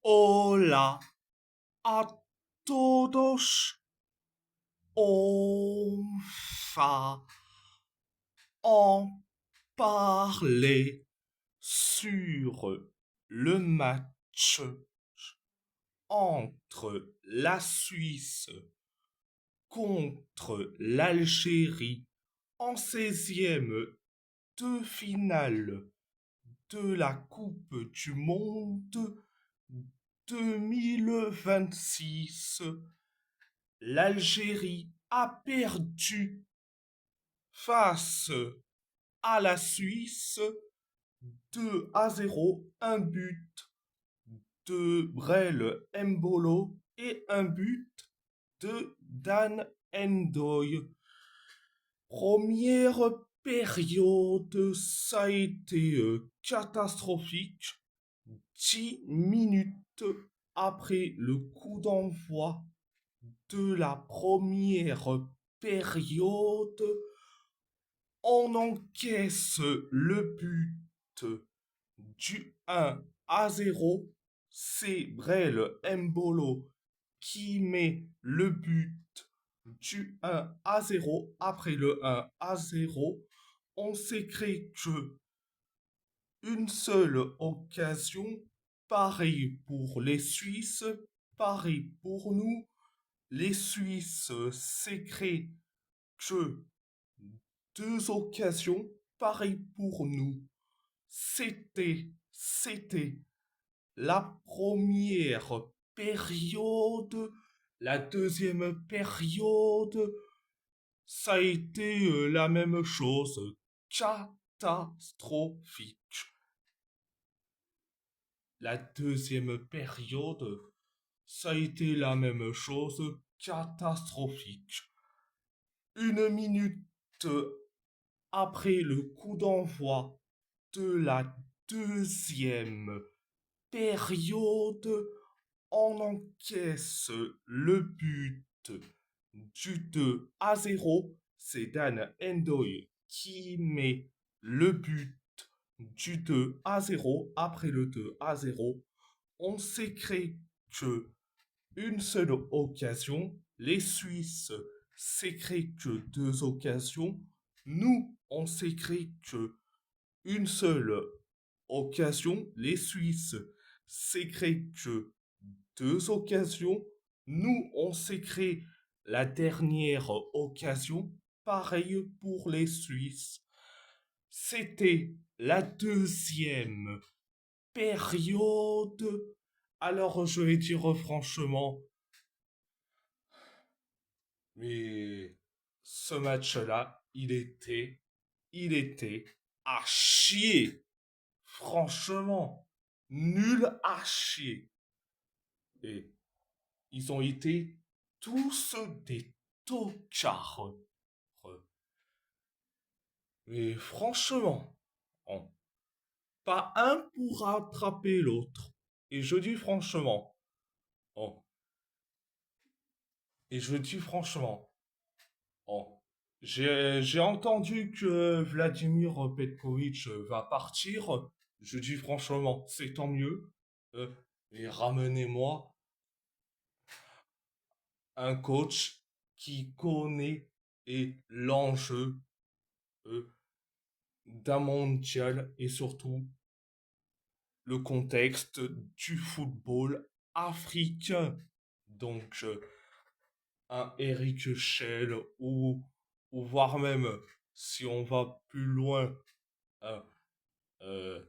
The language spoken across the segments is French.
Hola a todos. On va en parler sur le match entre la Suisse contre l'Algérie en 16e de finale de la Coupe du Monde 2026. L'Algérie a perdu face à la Suisse 2-0, un but de Brel Mbolo et un but de Dan Ndoye. Première période, ça a été catastrophique. 10 minutes après le coup d'envoi de la première période, on encaisse le but du 1-0. C'est Brel Mbolo qui met le but du 1-0. Après le 1-0, on s'est créé que une seule occasion, pareil pour les Suisses, pareil pour nous. Les Suisses s'est créé que deux occasions, pareil pour nous. C'était la première période. La deuxième période, ça a été la même chose, catastrophique. La deuxième période, ça a été la même chose, catastrophique. 1 minute après le coup d'envoi de la deuxième période, on encaisse le but du 2-0. C'est Dan Ndoye qui met le but du 2-0. Après le 2-0, on s'est créé que une seule occasion. Les Suisses s'est créé que deux occasions. Nous, on s'est créé que une seule occasion. Les Suisses s'est créé que deux occasions. Nous, on s'est créé la dernière occasion. Pareil pour les Suisses. C'était la deuxième période. Alors, je vais dire franchement, mais ce match-là, il était à chier. Franchement, nul à chier. Et ils ont été tous des tocards. Mais franchement, hein, pas un pour attraper l'autre. Et je dis franchement, hein, et je dis franchement, oh. J'ai entendu que Vladimir Petkovic va partir. Je dis franchement, c'est tant mieux. Euh, et ramenez-moi un coach qui connaît et l'enjeu euh, d'un mondial et surtout le contexte du football africain. Donc un Eric Schell ou voire même si on va plus loin, euh, euh,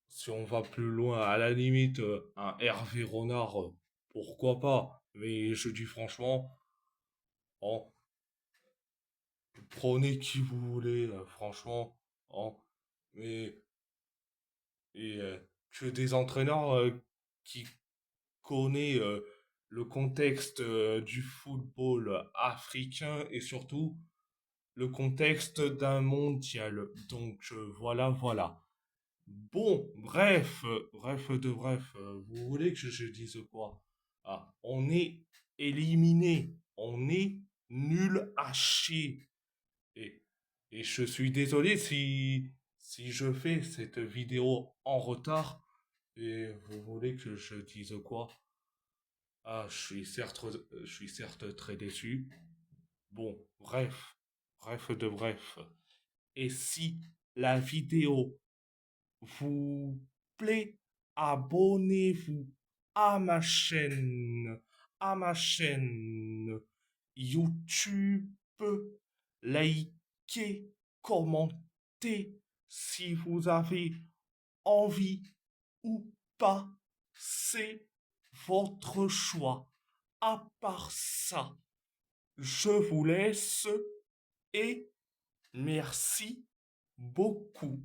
si on va plus loin, à la limite, un Hervé Renard, pourquoi pas. Mais je dis franchement, oh, prenez qui vous voulez, franchement. Oh, mais et, que des entraîneurs qui connaissent le contexte du football africain et surtout le contexte d'un mondial. Donc voilà, voilà. Bon, bref, vous voulez que je dise quoi? Ah, on est éliminé, on est nul à chier. Et, et je suis désolé si je fais cette vidéo en retard. Et vous voulez que je dise quoi? Ah, je suis certes très déçu. Bon, bref de bref. Et si la vidéo vous plaît, abonnez-vous à ma chaîne YouTube, likez, commentez si vous avez envie ou pas, c'est votre choix. À part ça, je vous laisse et merci beaucoup.